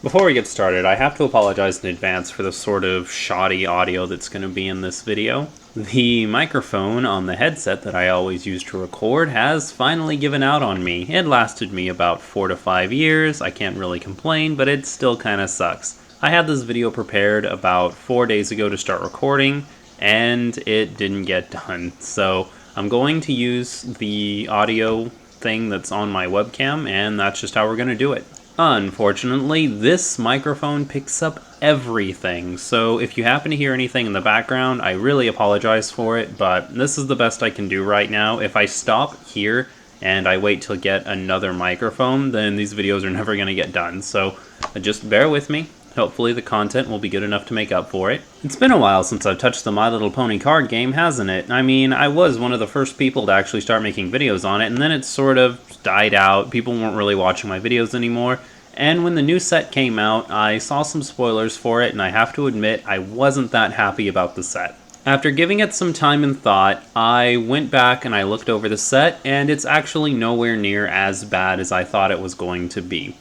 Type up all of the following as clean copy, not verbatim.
Before we get started, I have to apologize in advance for the sort of shoddy audio that's going to be in this video. The microphone on the headset that I always use to record has finally given out on me. It lasted me about 4 to 5 years. I can't really complain, but it still kind of sucks. I had this video prepared about 4 days ago to start recording, and it didn't get done. So I'm going to use the audio thing that's on my webcam, and that's just how we're going to do it. Unfortunately, this microphone picks up everything, so if you happen to hear anything in the background, I really apologize for it, but this is the best I can do right now. If I stop here and I wait till get another microphone, then these videos are never going to get done, so just bear with me. Hopefully the content will be good enough to make up for it. It's been a while since I've touched the My Little Pony card game, hasn't it? I mean, I was one of the first people to actually start making videos on it, and then it sort of died out. People weren't really watching my videos anymore. And when the new set came out, I saw some spoilers for it, and I have to admit, I wasn't that happy about the set. After giving it some time and thought, I went back and I looked over the set, and it's actually nowhere near as bad as I thought it was going to be.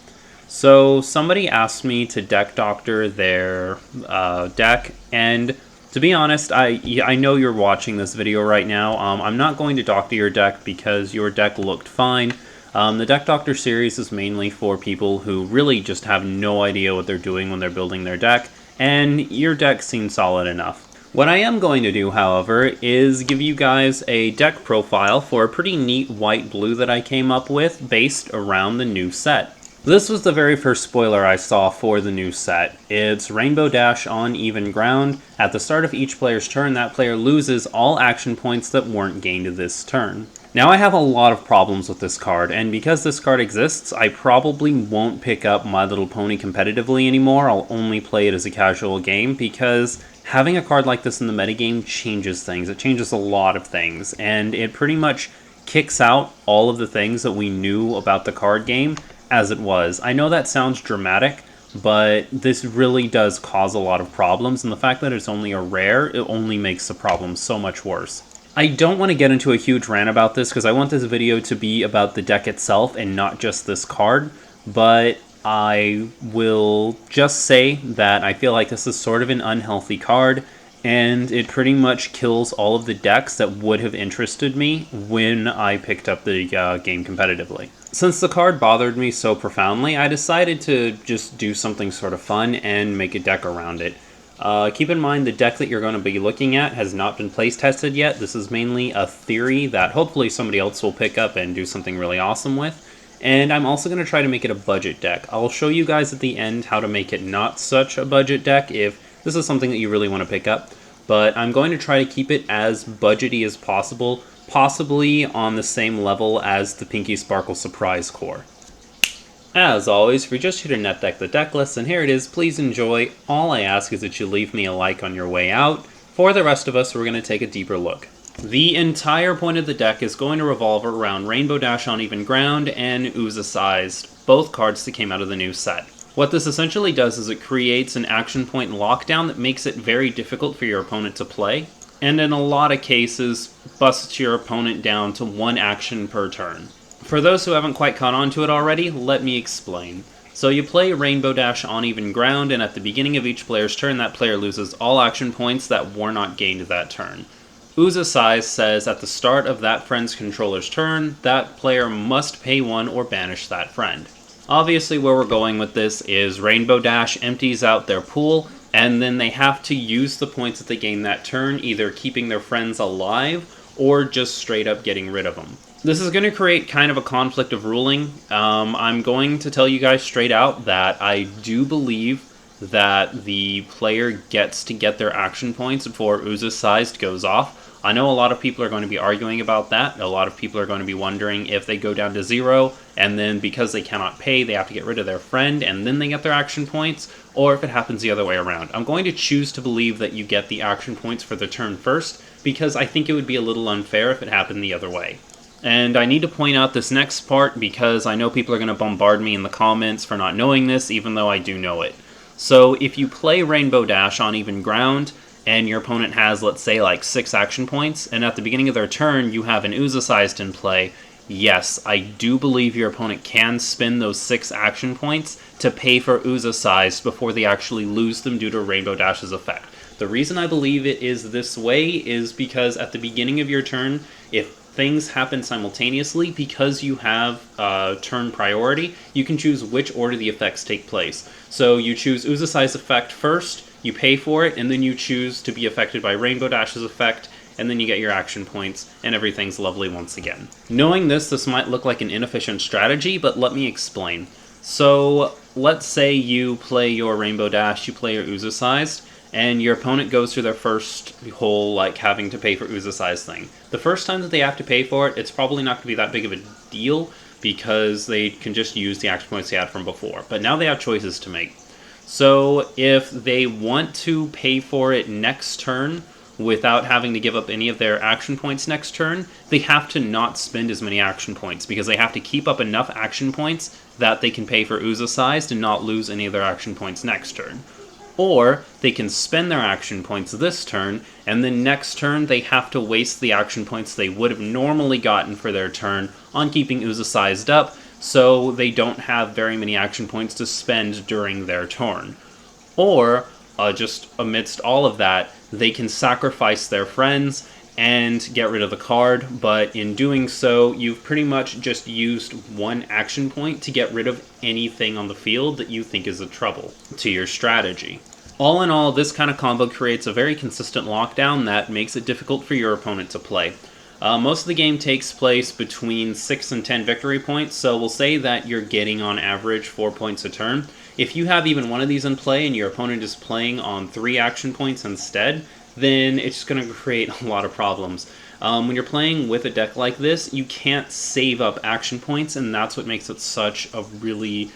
So somebody asked me to deck doctor their deck, and to be honest, I know you're watching this video right now. I'm not going to doctor your deck because your deck looked fine. The Deck Doctor series is mainly for people who really just have no idea what they're doing when they're building their deck, and your deck seems solid enough. What I am going to do, however, is give you guys a deck profile for a pretty neat white-blue that I came up with based around the new set. This was the very first spoiler I saw for the new set. It's Rainbow Dash on even ground. At the start of each player's turn, that player loses all action points that weren't gained this turn. Now I have a lot of problems with this card, and because this card exists, I probably won't pick up My Little Pony competitively anymore. I'll only play it as a casual game, because having a card like this in the metagame changes things. It changes a lot of things, and it pretty much kicks out all of the things that we knew about the card game as it was. I know that sounds dramatic, but this really does cause a lot of problems, and the fact that it's only a rare, it only makes the problem so much worse. I don't want to get into a huge rant about this because I want this video to be about the deck itself and not just this card, but I will just say that I feel like this is sort of an unhealthy card, and it pretty much kills all of the decks that would have interested me when I picked up the game competitively. Since the card bothered me so profoundly, I decided to just do something sort of fun and make a deck around it. Keep in mind the deck that you're going to be looking at has not been place tested yet. This is mainly a theory that hopefully somebody else will pick up and do something really awesome with. And I'm also going to try to make it a budget deck. I'll show you guys at the end how to make it not such a budget deck if this is something that you really want to pick up. But I'm going to try to keep it as budgety as possible, possibly on the same level as the Pinky Sparkle Surprise Core. As always, if you're just here to net deck the deck list, and here it is, please enjoy. All I ask is that you leave me a like on your way out. For the rest of us, we're going to take a deeper look. The entire point of the deck is going to revolve around Rainbow Dash on even ground and Uza-sized, both cards that came out of the new set. What this essentially does is it creates an action point lockdown that makes it very difficult for your opponent to play, and in a lot of cases, busts your opponent down to one action per turn. For those who haven't quite caught on to it already, let me explain. So you play Rainbow Dash on even ground, and at the beginning of each player's turn, that player loses all action points that were not gained that turn. Uza-size says at the start of that friend's controller's turn, that player must pay one or banish that friend. Obviously where we're going with this is Rainbow Dash empties out their pool, and then they have to use the points that they gain that turn, either keeping their friends alive or just straight up getting rid of them. This is going to create kind of a conflict of ruling. I'm going to tell you guys straight out that I do believe that the player gets to get their action points before Uza-sized goes off. I know a lot of people are going to be arguing about that. A lot of people are going to be wondering if they go down to 0, and then because they cannot pay, they have to get rid of their friend, and then they get their action points, or if it happens the other way around. I'm going to choose to believe that you get the action points for the turn first, because I think it would be a little unfair if it happened the other way. And I need to point out this next part because I know people are going to bombard me in the comments for not knowing this, even though I do know it. So if you play Rainbow Dash on even ground, and your opponent has, let's say, like 6 action points, and at the beginning of their turn you have an Uza-sized in play, yes, I do believe your opponent can spend those 6 action points to pay for Uza Size before they actually lose them due to Rainbow Dash's effect. The reason I believe it is this way is because at the beginning of your turn, if things happen simultaneously, because you have turn priority, you can choose which order the effects take place. So you choose Uza Size effect first, you pay for it, and then you choose to be affected by Rainbow Dash's effect, and then you get your action points, and everything's lovely once again. Knowing this might look like an inefficient strategy, but let me explain. So let's say you play your Rainbow Dash, you play your Uza Sized, and your opponent goes through their first whole, like, having to pay for Uza Size thing. The first time that they have to pay for it, it's probably not going to be that big of a deal, because they can just use the action points they had from before. But now they have choices to make. So if they want to pay for it next turn, without having to give up any of their action points next turn, they have to not spend as many action points, because they have to keep up enough action points that they can pay for Uza Sized and not lose any of their action points next turn. Or they can spend their action points this turn, and then next turn they have to waste the action points they would have normally gotten for their turn on keeping Uza Sized up, so they don't have very many action points to spend during their turn. Or, just amidst all of that, they can sacrifice their friends and get rid of the card, but in doing so, you've pretty much just used one action point to get rid of anything on the field that you think is a trouble to your strategy. All in all, this kind of combo creates a very consistent lockdown that makes it difficult for your opponent to play. Most of the game takes place between 6 and 10 victory points, so we'll say that you're getting on average 4 points a turn. If you have even one of these in play and your opponent is playing on 3 action points instead, then it's just going to create a lot of problems. When you're playing with a deck like this, you can't save up action points, and that's what makes it such a really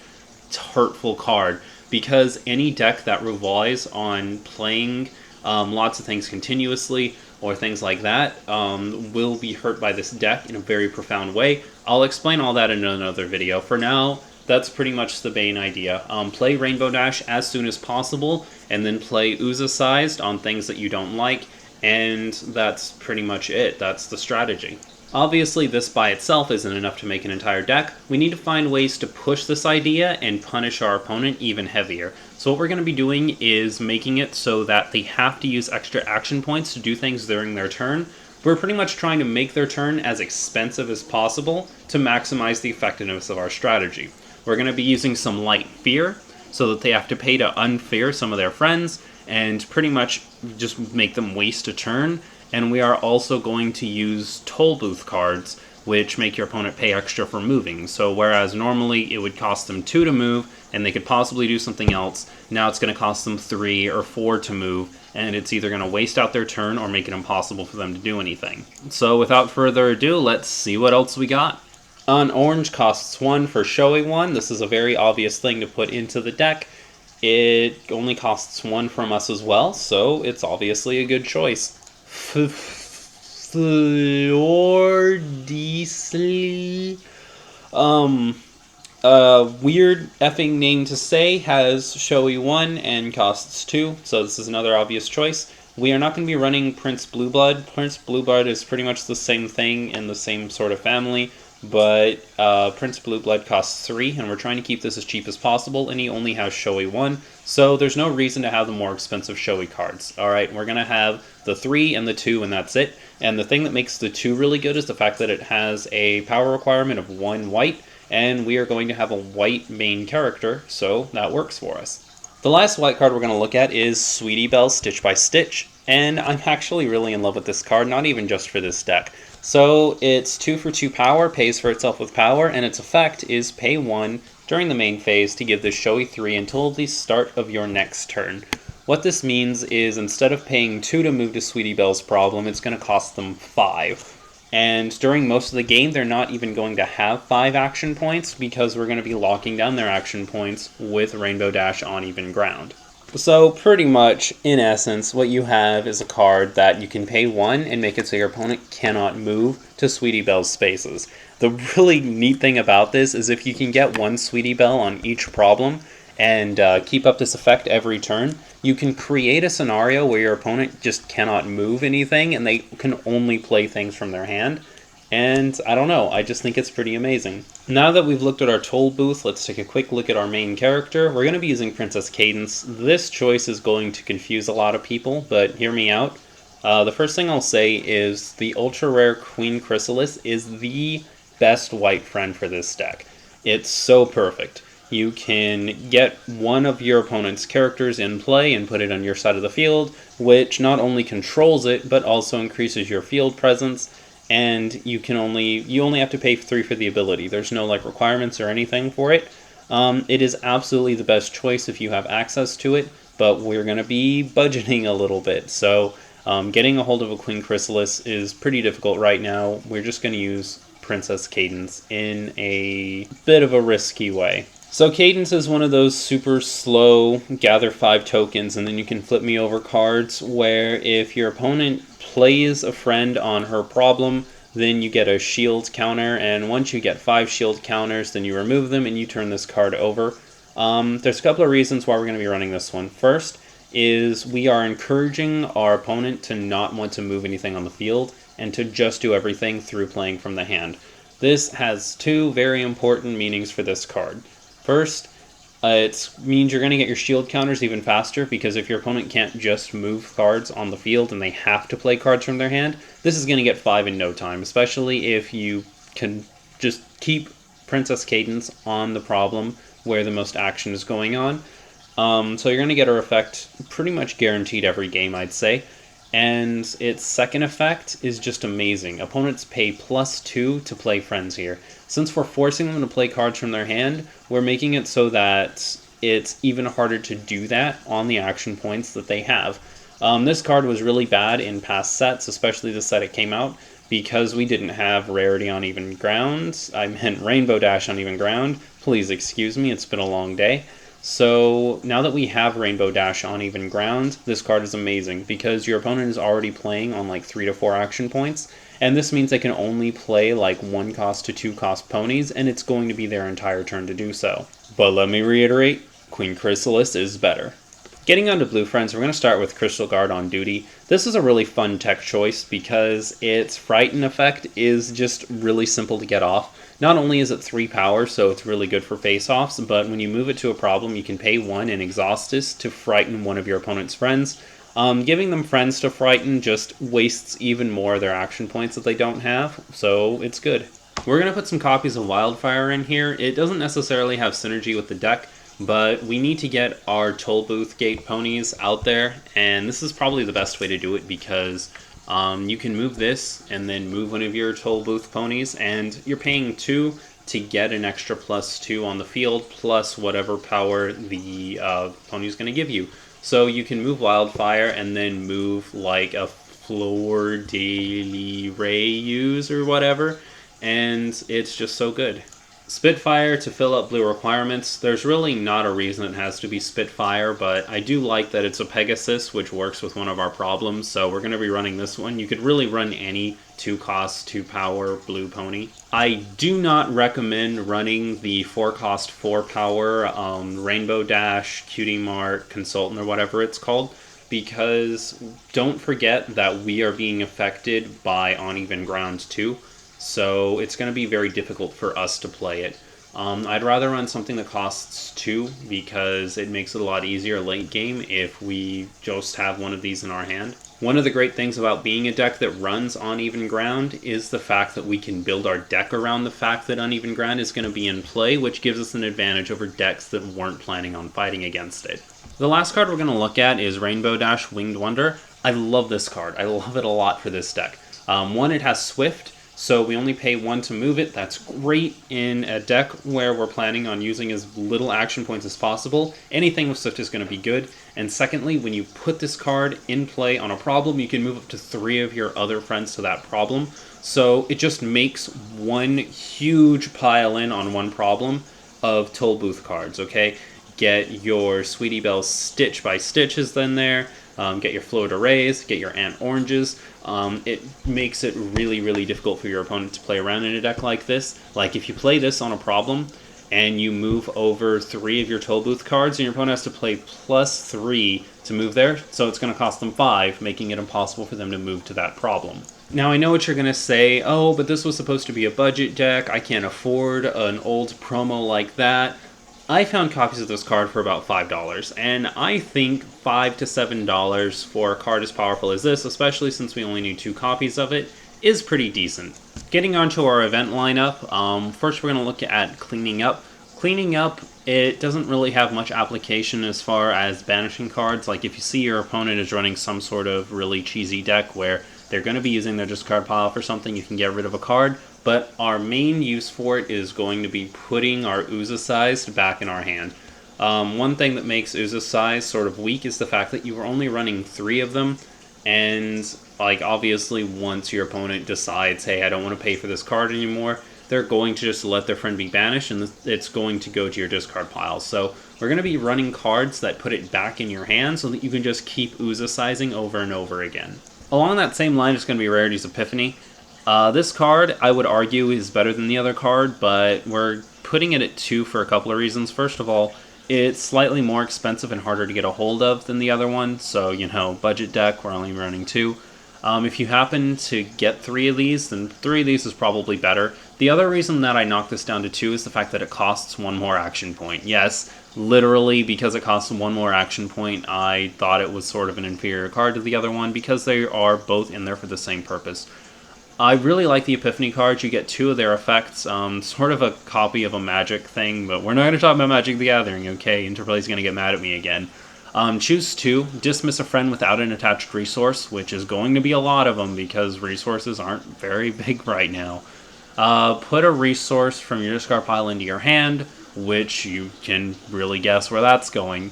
hurtful card. Because any deck that relies on playing lots of things continuously, or things like that, will be hurt by this deck in a very profound way. I'll explain all that in another video. For now, that's pretty much the main idea. Play Rainbow Dash as soon as possible, and then play Uza Sized on things that you don't like, and that's pretty much it. That's the strategy. Obviously, this by itself isn't enough to make an entire deck. We need to find ways to push this idea and punish our opponent even heavier. So what we're going to be doing is making it so that they have to use extra action points to do things during their turn. We're pretty much trying to make their turn as expensive as possible to maximize the effectiveness of our strategy. We're going to be using some light fear, so that they have to pay to unfear some of their friends, and pretty much just make them waste a turn. And we are also going to use toll booth cards, which make your opponent pay extra for moving. So whereas normally it would cost them 2 to move, and they could possibly do something else, now it's going to cost them 3 or 4 to move, and it's either going to waste out their turn or make it impossible for them to do anything. So without further ado, let's see what else we got. On orange costs 1 for showing 1. This is a very obvious thing to put into the deck. It only costs 1 from us as well, so it's obviously a good choice. Flor Diesel. Weird effing name to say, has showy 1 and costs 2, so this is another obvious choice. We are not going to be running Prince Blueblood. Prince Blueblood is pretty much the same thing in the same sort of family, but Prince Blueblood costs 3, and we're trying to keep this as cheap as possible, and he only has showy 1, so there's no reason to have the more expensive showy cards. Alright, we're going to have the 3 and the 2, and that's it. And the thing that makes the 2 really good is the fact that it has a power requirement of 1 white, and we are going to have a white main character, so that works for us. The last white card we're going to look at is Sweetie Belle Stitch by Stitch, and I'm actually really in love with this card, not even just for this deck. So it's 2 for 2 power, pays for itself with power, and its effect is pay 1 during the main phase to give this showy 3 until the start of your next turn. What this means is instead of paying 2 to move to Sweetie Belle's problem, it's going to cost them 5. And during most of the game, they're not even going to have 5 action points because we're going to be locking down their action points with Rainbow Dash on even ground. So pretty much, in essence, what you have is a card that you can pay 1 and make it so your opponent cannot move to Sweetie Belle's spaces. The really neat thing about this is if you can get 1 Sweetie Belle on each problem and keep up this effect every turn, you can create a scenario where your opponent just cannot move anything and they can only play things from their hand. And I don't know, I just think it's pretty amazing. Now that we've looked at our toll booth, let's take a quick look at our main character. We're going to be using Princess Cadence. This choice is going to confuse a lot of people, but hear me out. The first thing I'll say is the ultra rare Queen Chrysalis is the best white friend for this deck. It's so perfect. You can get one of your opponent's characters in play and put it on your side of the field, which not only controls it, but also increases your field presence, and you only have to pay 3 for the ability. There's no like requirements or anything for it. It is absolutely the best choice if you have access to it, but we're going to be budgeting a little bit, so getting a hold of a Queen Chrysalis is pretty difficult right now. We're just going to use Princess Cadence in a bit of a risky way. So Cadence is one of those super slow, gather 5 tokens, and then you can flip me over cards, where if your opponent plays a friend on her problem, then you get a shield counter, and once you get 5 shield counters, then you remove them and you turn this card over. There's a couple of reasons why we're going to be running this one. First is we are encouraging our opponent to not want to move anything on the field, and to just do everything through playing from the hand. This has 2 very important meanings for this card. First, it means you're going to get your shield counters even faster, because if your opponent can't just move cards on the field and they have to play cards from their hand, this is going to get 5 in no time, especially if you can just keep Princess Cadence on the problem where the most action is going on. So you're going to get her effect pretty much guaranteed every game, I'd say. And its second effect is just amazing. Opponents pay +2 to play friends here. Since we're forcing them to play cards from their hand, we're making it so that it's even harder to do that on the action points that they have. This card was really bad in past sets, especially the set it came out, because we didn't have Rarity on Even Ground. I meant Rainbow Dash on Even Ground. Please excuse me, it's been a long day. So now that we have Rainbow Dash on Even Ground, this card is amazing because your opponent is already playing on like 3 to 4 action points, and this means they can only play like 1 cost to 2 cost ponies, and it's going to be their entire turn to do so. But let me reiterate, Queen Chrysalis is better. Getting onto blue friends, we're going to start with Crystal Guard on duty. This is a really fun tech choice because its Frighten effect is just really simple to get off. Not only is it 3 power, so it's really good for face-offs, but when you move it to a problem, you can pay 1 in Exhaustus to frighten one of your opponent's friends. Giving them friends to frighten just wastes even more of their action points that they don't have, so it's good. We're going to put some copies of Wildfire in here. It doesn't necessarily have synergy with the deck, but we need to get our Toll Booth Gate ponies out there, and this is probably the best way to do it because you can move this and then move one of your Toll Booth ponies, and you're paying 2 to get an extra +2 on the field, plus whatever power the pony's going to give you. So you can move Wildfire and then move like a Fleur de Lis or whatever, and it's just so good. Spitfire to fill up blue requirements. There's really not a reason it has to be Spitfire, but I do like that it's a Pegasus, which works with one of our problems, so we're going to be running this one. You could really run any 2 cost, 2 power blue pony. I do not recommend running the 4 cost, 4 power Rainbow Dash, Cutie Mart, Consultant, or whatever it's called, because don't forget that we are being affected by Uneven Ground too. So it's going to be very difficult for us to play it. I'd rather run something that costs 2 because it makes it a lot easier late game if we just have one of these in our hand. One of the great things about being a deck that runs Uneven Ground is the fact that we can build our deck around the fact that Uneven Ground is going to be in play, which gives us an advantage over decks that weren't planning on fighting against it. The last card we're going to look at is Rainbow Dash Winged Wonder. I love this card. I love it a lot for this deck. One, it has Swift. So we only pay 1 to move it. That's great in a deck where we're planning on using as little action points as possible. Anything with Swift is going to be good. And secondly, when you put this card in play on a problem, you can move up to 3 of your other friends to that problem. So it just makes one huge pile in on one problem of Toll Booth cards, okay? Get your Sweetie Belle's Stitch by Stitches in there. Get your Fleur de Lis, get your Ant Oranges. It makes it really, really difficult for your opponent to play around in a deck like this. Like, if you play this on a problem, and you move over 3 of your Toll Booth cards, and your opponent has to play +3 to move there, so it's going to cost them 5, making it impossible for them to move to that problem. Now, I know what you're going to say, oh, but this was supposed to be a budget deck, I can't afford an old promo like that. I found copies of this card for about $5, and I think $5 to $7 for a card as powerful as this, especially since we only need 2 copies of it, is pretty decent. Getting onto our event lineup, first we're going to look at cleaning up. Cleaning up, it doesn't really have much application as far as banishing cards. Like if you see your opponent is running some sort of really cheesy deck where they're going to be using their discard pile for something, you can get rid of a card. But our main use for it is going to be putting our Uza-sized back in our hand. One thing that makes Uza-size sort of weak is the fact that you are only running 3 of them. And like obviously once your opponent decides, hey, I don't want to pay for this card anymore, they're going to just let their friend be banished and it's going to go to your discard pile. So we're going to be running cards that put it back in your hand so that you can just keep Uza-sizing over and over again. Along that same line, it's going to be Rarity's Epiphany. This card, I would argue, is better than the other card, but we're putting it at 2 for a couple of reasons. First of all, it's slightly more expensive and harder to get a hold of than the other one, so, you know, budget deck, we're only running 2. If you happen to get 3 of these, then 3 of these is probably better. The other reason that I knocked this down to 2 is the fact that it costs 1 more action point. Yes, literally, because it costs 1 more action point, I thought it was sort of an inferior card to the other one, because they are both in there for the same purpose. I really like the Epiphany cards. You get 2 of their effects, sort of a copy of a Magic thing, but we're not going to talk about Magic the Gathering, okay? Interplay's going to get mad at me again. Choose 2, dismiss a friend without an attached resource, which is going to be a lot of them because resources aren't very big right now. Put a resource from your discard pile into your hand, which you can really guess where that's going.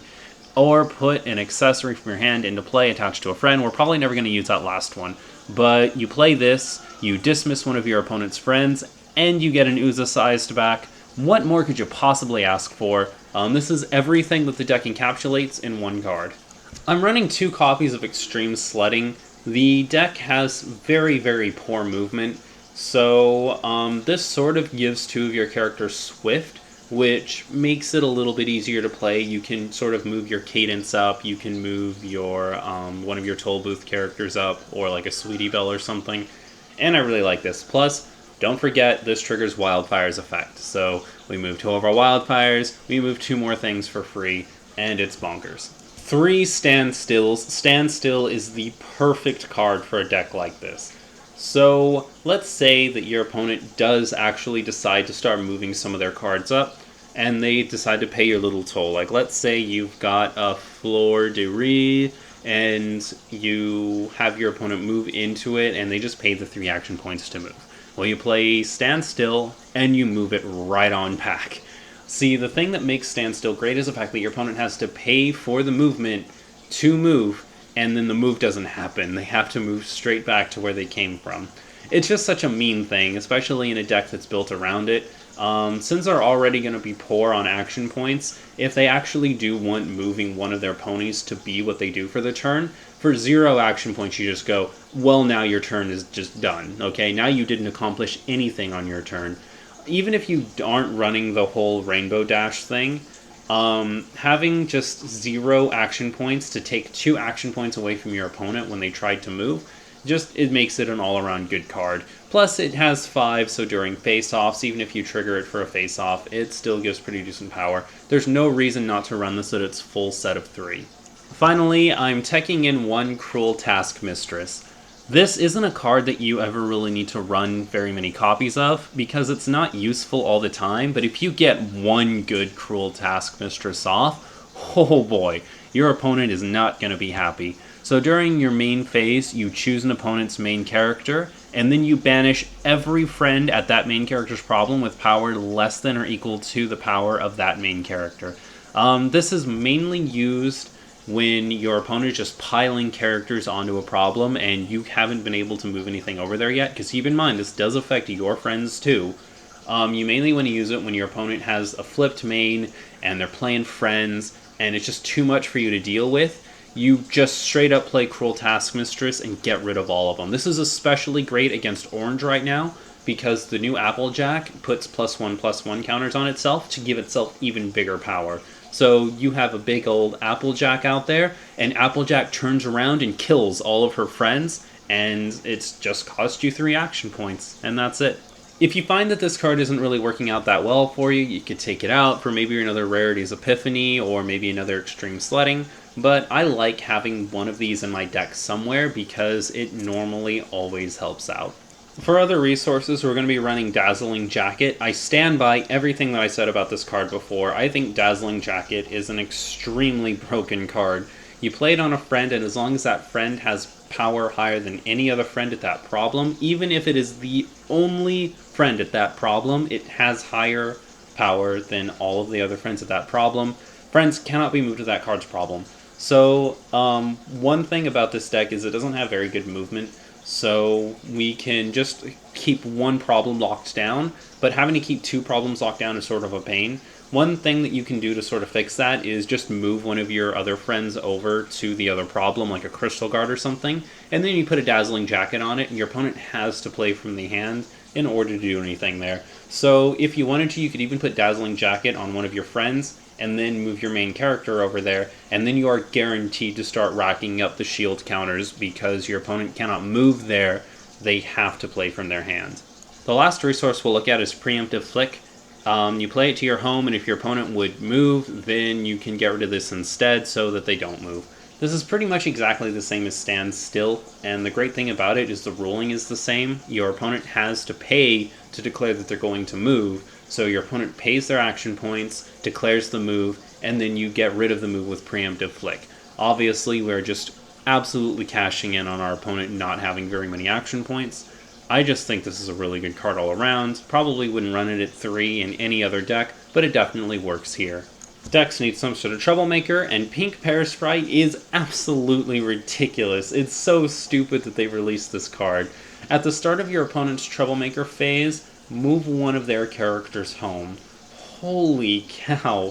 Or put an accessory from your hand into play attached to a friend. We're probably never going to use that last one. But you play this, you dismiss one of your opponent's friends, and you get an Uza-sized back. What more could you possibly ask for? This is everything that the deck encapsulates in 1 card. I'm running 2 copies of Extreme Sledding. The deck has very, very poor movement, so this sort of gives 2 of your characters Swift, which makes it a little bit easier to play. You can sort of move your Cadence up, you can move your one of your Toll Booth characters up, or like a Sweetie Belle or something, and I really like this. Plus, don't forget, this triggers Wildfire's effect, so we move 2 of our Wildfires, we move 2 more things for free, and it's bonkers. 3 Standstills. Standstill is the perfect card for a deck like this. So, let's say that your opponent does actually decide to start moving some of their cards up, and they decide to pay your little toll. Like, let's say you've got a Fleur de Ris, and you have your opponent move into it, and they just pay the 3 action points to move. Well, you play Standstill, and you move it right on back. See, the thing that makes Standstill great is the fact that your opponent has to pay for the movement to move, and then the move doesn't happen. They have to move straight back to where they came from. It's just such a mean thing, especially in a deck that's built around it. Since they're already going to be poor on action points, if they actually do want moving one of their ponies to be what they do for the turn, for 0 action points you just go, well, now your turn is just done, okay? Now you didn't accomplish anything on your turn. Even if you aren't running the whole Rainbow Dash thing, having just 0 action points to take 2 action points away from your opponent when they tried to move, it makes it an all-around good card. Plus, it has 5, so during face-offs, even if you trigger it for a face-off, it still gives pretty decent power. There's no reason not to run this at its full set of 3. Finally, I'm teching in 1 Cruel Taskmistress. This isn't a card that you ever really need to run very many copies of, because it's not useful all the time, but if you get 1 good Cruel Taskmistress off, oh boy, your opponent is not going to be happy. So during your main phase, you choose an opponent's main character, and then you banish every friend at that main character's problem with power less than or equal to the power of that main character. This is mainly used when your opponent is just piling characters onto a problem and you haven't been able to move anything over there yet, because keep in mind, this does affect your friends too. You mainly want to use it when your opponent has a flipped main and they're playing friends and it's just too much for you to deal with. You just straight up play Cruel Taskmistress and get rid of all of them. This is especially great against Orange right now, because the new Applejack puts +1/+1 counters on itself to give itself even bigger power. So you have a big old Applejack out there, and Applejack turns around and kills all of her friends, and it's just cost you 3 action points, and that's it. If you find that this card isn't really working out that well for you, you could take it out for maybe another Rarities Epiphany or maybe another Extreme Sledding, but I like having one of these in my deck somewhere because it normally always helps out. For other resources, we're going to be running Dazzling Jacket. I stand by everything that I said about this card before. I think Dazzling Jacket is an extremely broken card. You play it on a friend, and as long as that friend has power higher than any other friend at that problem, even if it is the only friend at that problem, it has higher power than all of the other friends at that problem. Friends cannot be moved to that card's problem. So, one thing about this deck is it doesn't have very good movement. So we can just keep one problem locked down, but having to keep 2 problems locked down is sort of a pain. One thing that you can do to sort of fix that is just move one of your other friends over to the other problem, like a Crystal Guard or something, and then you put a Dazzling Jacket on it, and your opponent has to play from the hand in order to do anything there. So if you wanted to, you could even put Dazzling Jacket on one of your friends, and then move your main character over there, and then you are guaranteed to start racking up the shield counters because your opponent cannot move there. They have to play from their hand. The last resource we'll look at is Preemptive Flick. You play it to your home, and if your opponent would move, then you can get rid of this instead so that they don't move. This is pretty much exactly the same as Stand Still, and the great thing about it is the ruling is the same. Your opponent has to pay to declare that they're going to move, so your opponent pays their action points, declares the move, and then you get rid of the move with Preemptive Flick. Obviously, we're just absolutely cashing in on our opponent not having very many action points. I just think this is a really good card all around. Probably wouldn't run it at 3 in any other deck, but it definitely works here. Decks need some sort of troublemaker, and Pink Parasprite is absolutely ridiculous. It's so stupid that they released this card. At the start of your opponent's troublemaker phase, move one of their characters home. Holy cow.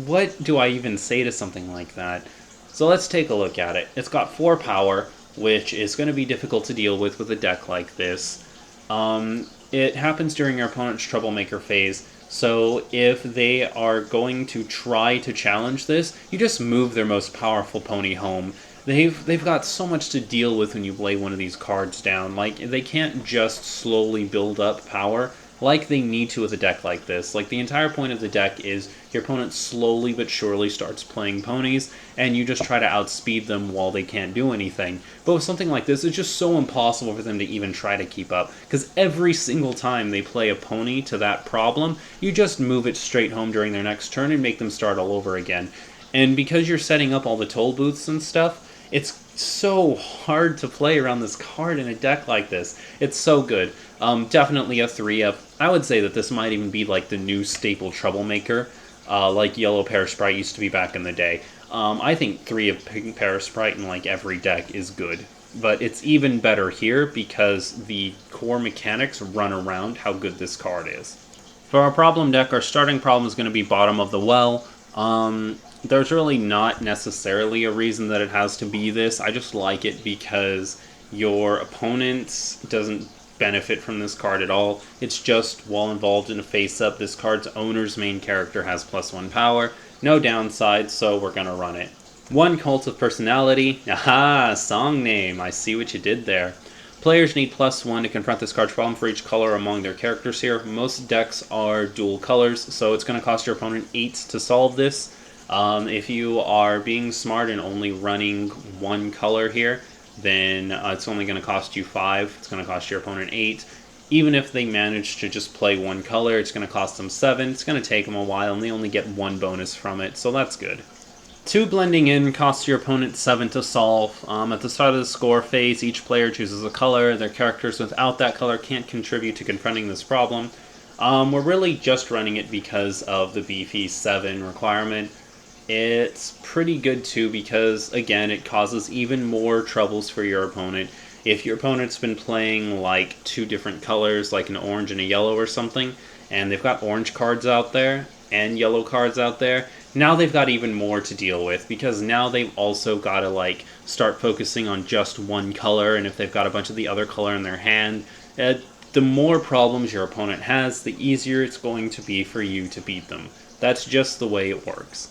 What do I even say to something like that? So let's take a look at it. It's got 4 power, which is going to be difficult to deal with a deck like this. It happens during your opponent's troublemaker phase, so if they are going to try to challenge this, you just move their most powerful pony home. They've got so much to deal with when you lay one of these cards down. Like, they can't just slowly build up power like they need to with a deck like this. Like, the entire point of the deck is your opponent slowly but surely starts playing ponies, and you just try to outspeed them while they can't do anything. But with something like this, it's just so impossible for them to even try to keep up, because every single time they play a pony to that problem, you just move it straight home during their next turn and make them start all over again. And because you're setting up all the toll booths and stuff, it's so hard to play around this card in a deck like this. It's so good. Definitely a 3-up. I would say that this might even be like the new staple troublemaker, like Yellow Parasprite used to be back in the day. I think 3 of Pink Parasprite in like every deck is good. But it's even better here because the core mechanics run around how good this card is. For our problem deck, our starting problem is going to be Bottom of the Well. There's really not necessarily a reason that it has to be this. I just like it because your opponent doesn't benefit from this card at all. It's just, while involved in a face-up, this card's owner's main character has +1 power. No downside, so we're gonna run it. 1 Cult of Personality. Aha! Song name. I see what you did there. Players need +1 to confront this card's problem for each color among their characters here. Most decks are dual colors, so it's going to cost your opponent 8 to solve this. If you are being smart and only running 1 color here, then it's only going to cost you 5. It's going to cost your opponent 8. Even if they manage to just play 1 color, it's going to cost them 7. It's going to take them a while, and they only get 1 bonus from it, so that's good. 2 Blending In costs your opponent 7 to solve. At the start of the score phase, each player chooses a color. Their characters without that color can't contribute to confronting this problem. We're really just running it because of the beefy 7 requirement. It's pretty good too because, again, it causes even more troubles for your opponent. If your opponent's been playing like 2 different colors, like an orange and a yellow or something, and they've got orange cards out there and yellow cards out there, now they've got even more to deal with because now they've also got to like start focusing on just 1 color, and if they've got a bunch of the other color in their hand, the more problems your opponent has, the easier it's going to be for you to beat them. That's just the way it works.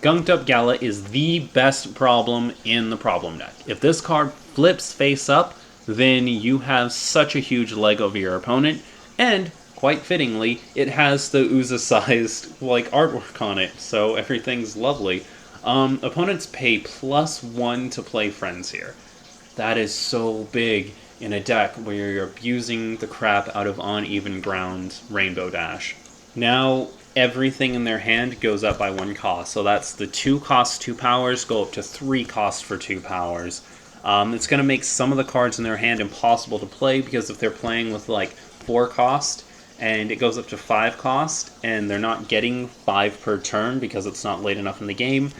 Gunked Up Gala is the best problem in the problem deck. If this card flips face up, then you have such a huge leg over your opponent, and quite fittingly, it has the Uza-sized like artwork on it, so everything's lovely. Opponents pay +1 to play friends here. That is so big in a deck where you're abusing the crap out of uneven ground Rainbow Dash. Now, everything in their hand goes up by 1 cost, so that's the 2 costs 2 powers go up to 3 costs for 2 powers. It's going to make some of the cards in their hand impossible to play, because if they're playing with like 4 cost and it goes up to 5 cost and they're not getting 5 per turn because it's not late enough in the game,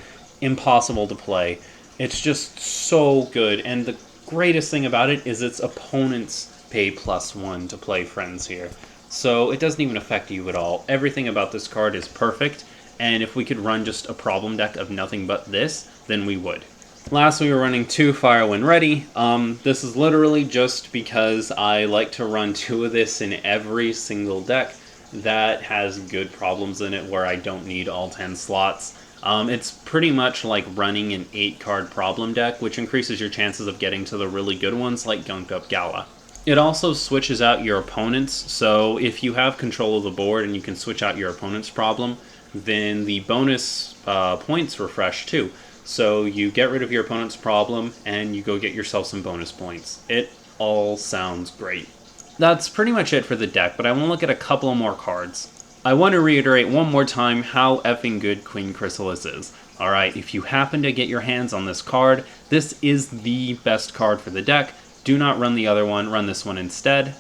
impossible to play. It's just so good, and the greatest thing about it is its opponents pay +1 to play friends here. So it doesn't even affect you at all. Everything about this card is perfect, and if we could run just a problem deck of nothing but this, then we would. Last, we were running 2 Fire When Ready. This is literally just because I like to run 2 of this in every single deck that has good problems in it where I don't need all 10 slots. It's pretty much like running an 8-card problem deck, which increases your chances of getting to the really good ones like Gunk Up Gala. It also switches out your opponents, so if you have control of the board and you can switch out your opponent's problem, then the bonus points refresh too. So you get rid of your opponent's problem and you go get yourself some bonus points. It all sounds great. That's pretty much it for the deck, but I want to look at a couple more cards. I want to reiterate one more time how effing good Queen Chrysalis is. Alright, if you happen to get your hands on this card, this is the best card for the deck. Do not run the other one, run this one instead.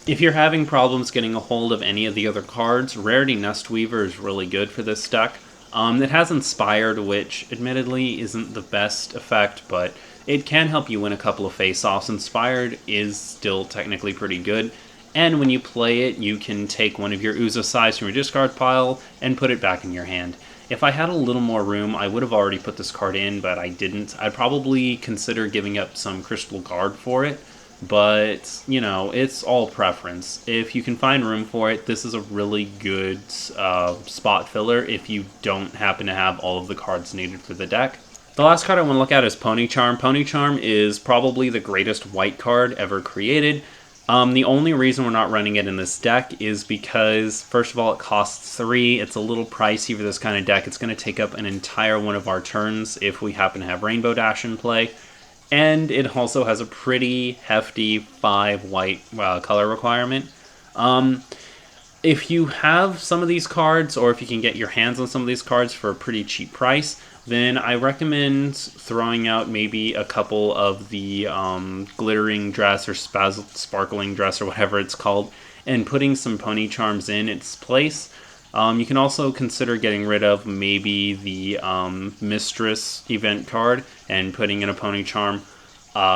If you're having problems getting a hold of any of the other cards, Rarity Nestweaver is really good for this deck. It has Inspired, which admittedly isn't the best effect, but it can help you win a couple of face-offs. Inspired is still technically pretty good, and when you play it, you can take one of your Uza size from your discard pile and put it back in your hand. If I had a little more room, I would have already put this card in, but I didn't. I'd probably consider giving up some Crystal Guard for it, but, you know, it's all preference. If you can find room for it, this is a really good spot filler if you don't happen to have all of the cards needed for the deck. The last card I want to look at is Pony Charm. Pony Charm is probably the greatest white card ever created. The only reason we're not running it in this deck is because, first of all, it costs 3. It's a little pricey for this kind of deck. It's going to take up an entire one of our turns if we happen to have Rainbow Dash in play. And it also has a pretty hefty 5 white color requirement. If you have some of these cards, or if you can get your hands on some of these cards for a pretty cheap price, then I recommend throwing out maybe a couple of the glittering dress or sparkling dress or whatever it's called, and putting some Pony Charms in its place. You can also consider getting rid of maybe the Mistress event card and putting in a Pony Charm,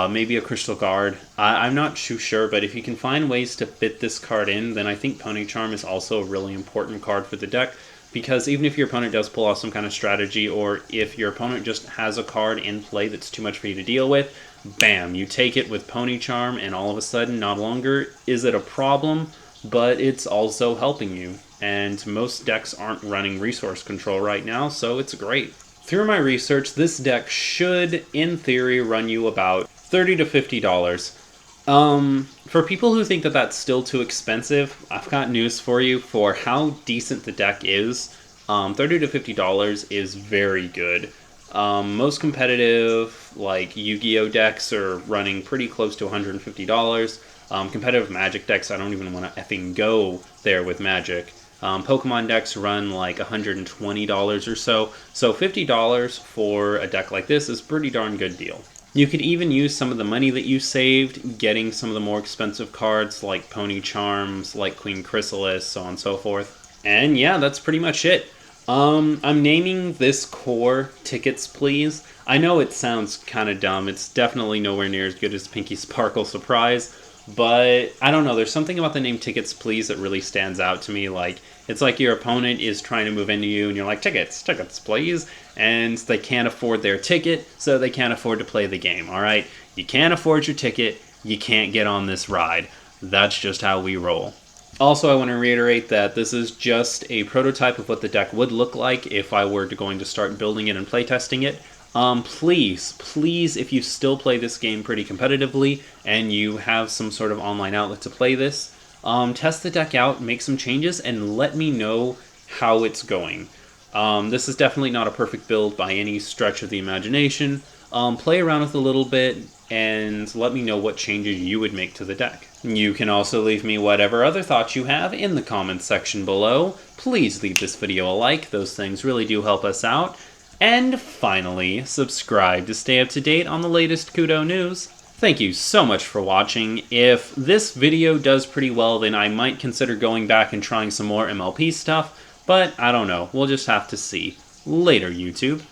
maybe a Crystal Guard. I'm not too sure, but if you can find ways to fit this card in, then I think Pony Charm is also a really important card for the deck, because even if your opponent does pull off some kind of strategy, or if your opponent just has a card in play that's too much for you to deal with, bam, you take it with Pony Charm, and all of a sudden, not longer is it a problem, but it's also helping you. And most decks aren't running resource control right now, so it's great. Through my research, this deck should, in theory, run you about $30 to $50. For people who think that that's still too expensive, I've got news for you. For how decent the deck is, $30 to $50 is very good. Most competitive, like Yu-Gi-Oh! Decks are running pretty close to $150. Competitive Magic decks, I don't even want to effing go there with Magic. Pokemon decks run like $120 or so, so $50 for a deck like this is a pretty darn good deal. You could even use some of the money that you saved getting some of the more expensive cards like Pony Charms, like Queen Chrysalis, so on and so forth. And yeah, that's pretty much it. I'm naming this core Tickets Please. I know it sounds kind of dumb. It's definitely nowhere near as good as Pinky Sparkle Surprise. But I don't know, there's something about the name Tickets Please that really stands out to me. Like, it's like your opponent is trying to move into you and you're like, tickets please, and they can't afford their ticket, so they can't afford to play the game. Alright, you can't afford your ticket, you can't get on this ride. That's just how we roll. Also, I want to reiterate that this is just a prototype of what the deck would look like if I were going to start building it and playtesting it. Please, if you still play this game pretty competitively and you have some sort of online outlet to play this, test the deck out, make some changes, and let me know how it's going. This is definitely not a perfect build by any stretch of the imagination. Play around with a little bit and let me know what changes you would make to the deck. You can also leave me whatever other thoughts you have in the comments section below. Please leave this video a like, those things really do help us out. And finally, subscribe to stay up to date on the latest Kudou news. Thank you so much for watching. If this video does pretty well, then I might consider going back and trying some more MLP stuff, but I don't know. We'll just have to see. Later, YouTube.